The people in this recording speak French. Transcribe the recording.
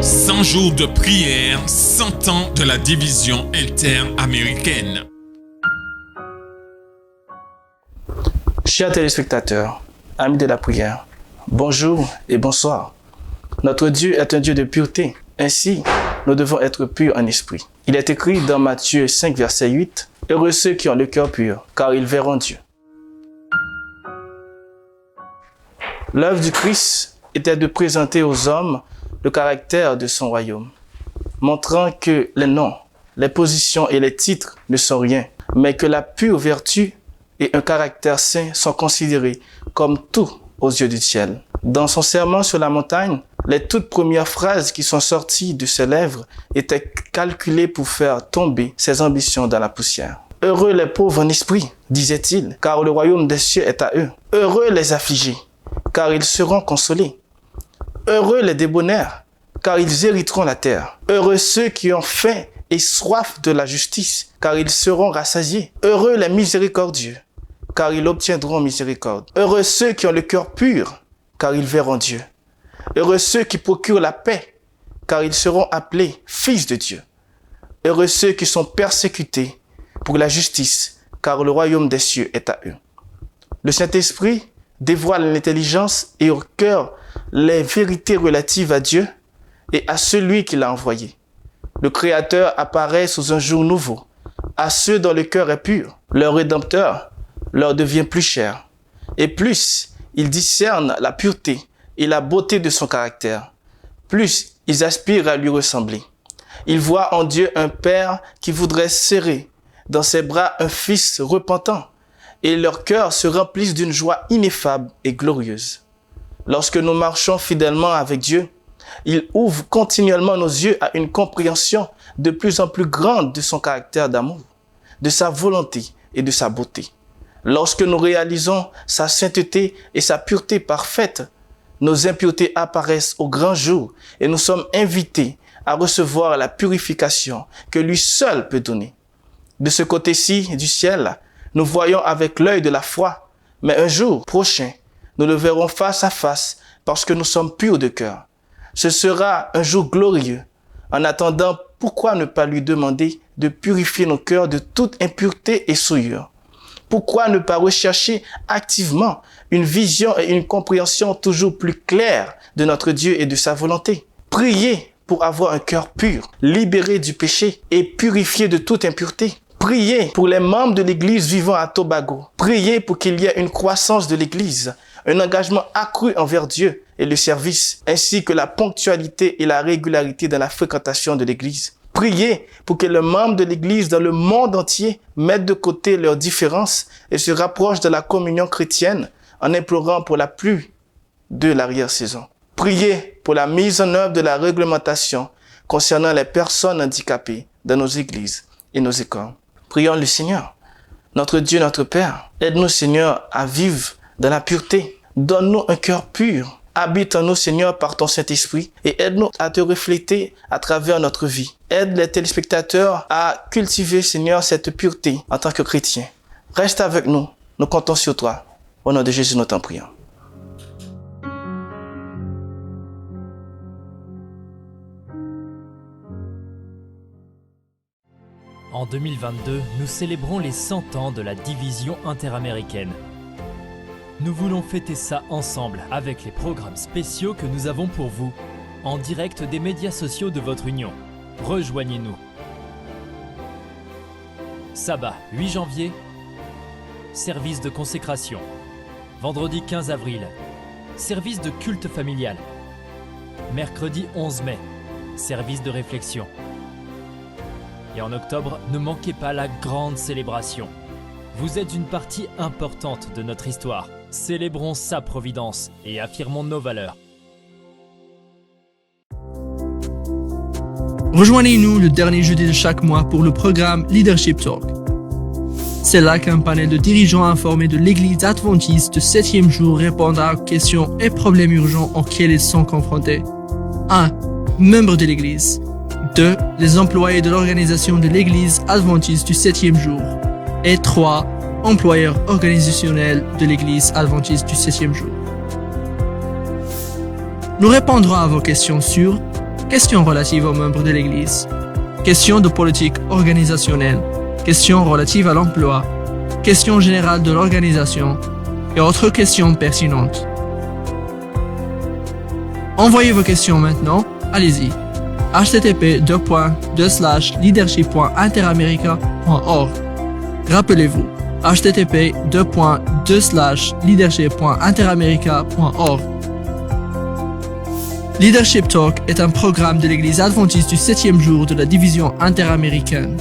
100 jours de prière, 100 ans de la division interaméricaine. Chers téléspectateurs, amis de la prière, bonjour et bonsoir. Notre Dieu est un Dieu de pureté. Ainsi, nous devons être purs en esprit. Il est écrit dans Matthieu 5, verset 8, « Heureux ceux qui ont le cœur pur, car ils verront Dieu. » L'œuvre du Christ était de présenter aux hommes le caractère de son royaume, montrant que les noms, les positions et les titres ne sont rien, mais que la pure vertu et un caractère saint sont considérés comme tout aux yeux du ciel. Dans son sermon sur la montagne, les toutes premières phrases qui sont sorties de ses lèvres étaient calculées pour faire tomber ses ambitions dans la poussière. « Heureux les pauvres en esprit, disait-il, car le royaume des cieux est à eux. Heureux les affligés, car ils seront consolés. Heureux les débonnaires, car ils hériteront la terre. Heureux ceux qui ont faim et soif de la justice, car ils seront rassasiés. Heureux les miséricordieux, car ils obtiendront miséricorde. Heureux ceux qui ont le cœur pur, car ils verront Dieu. Heureux ceux qui procurent la paix, car ils seront appelés fils de Dieu. Heureux ceux qui sont persécutés pour la justice, car le royaume des cieux est à eux. » Le Saint-Esprit dévoile l'intelligence et au cœur les vérités relatives à Dieu et à celui qui l'a envoyé. Le Créateur apparaît sous un jour nouveau à ceux dont le cœur est pur. Leur Rédempteur leur devient plus cher. Et plus ils discernent la pureté et la beauté de son caractère, plus ils aspirent à lui ressembler. Ils voient en Dieu un Père qui voudrait serrer dans ses bras un Fils repentant, et leurs cœurs se remplissent d'une joie ineffable et glorieuse. Lorsque nous marchons fidèlement avec Dieu, il ouvre continuellement nos yeux à une compréhension de plus en plus grande de son caractère d'amour, de sa volonté et de sa beauté. Lorsque nous réalisons sa sainteté et sa pureté parfaite, nos impuretés apparaissent au grand jour et nous sommes invités à recevoir la purification que lui seul peut donner. De ce côté-ci du ciel, nous voyons avec l'œil de la foi, mais un jour prochain, nous le verrons face à face parce que nous sommes purs de cœur. Ce sera un jour glorieux. En attendant, pourquoi ne pas lui demander de purifier nos cœurs de toute impureté et souillure? Pourquoi ne pas rechercher activement une vision et une compréhension toujours plus claires de notre Dieu et de sa volonté? Priez pour avoir un cœur pur, libéré du péché et purifié de toute impureté. Priez pour les membres de l'Église vivant à Tobago. Priez pour qu'il y ait une croissance de l'Église, un engagement accru envers Dieu et le service, ainsi que la ponctualité et la régularité dans la fréquentation de l'Église. Priez pour que les membres de l'Église dans le monde entier mettent de côté leurs différences et se rapprochent de la communion chrétienne en implorant pour la pluie de l'arrière-saison. Priez pour la mise en œuvre de la réglementation concernant les personnes handicapées dans nos églises et nos écoles. Prions le Seigneur. Notre Dieu, notre Père, aide-nous, Seigneur, à vivre dans la pureté. Donne-nous un cœur pur. Habite en nous, Seigneur, par ton Saint-Esprit et aide-nous à te refléter à travers notre vie. Aide les téléspectateurs à cultiver, Seigneur, cette pureté en tant que chrétiens. Reste avec nous. Nous comptons sur toi. Au nom de Jésus, nous t'en prions. En 2022, nous célébrons les 100 ans de la division interaméricaine. Nous voulons fêter ça ensemble avec les programmes spéciaux que nous avons pour vous, en direct des médias sociaux de votre union. Rejoignez-nous. Sabbat 8 janvier, service de consécration. Vendredi 15 avril, service de culte familial. Mercredi 11 mai, service de réflexion. Et en octobre, ne manquez pas la grande célébration. Vous êtes une partie importante de notre histoire. Célébrons sa providence et affirmons nos valeurs. Rejoignez-nous le dernier jeudi de chaque mois pour le programme Leadership Talk. C'est là qu'un panel de dirigeants informés de l'Église adventiste de 7e jour répondra aux questions et problèmes urgents auxquels ils sont confrontés. 1. Membres de l'Église. 2. Les employés de l'organisation de l'Église adventiste du 7e jour. Et 3. Employeurs organisationnels de l'Église adventiste du 7e jour. Nous répondrons à vos questions sur questions relatives aux membres de l'Église, questions de politique organisationnelle, questions relatives à l'emploi, questions générales de l'organisation et autres questions pertinentes. Envoyez vos questions maintenant, allez-y. http://leadership.interamerica.org. Rappelez-vous, http://leadership.interamerica.org. Leadership Talk est un programme de l'Église adventiste du 7e jour de la division interaméricaine.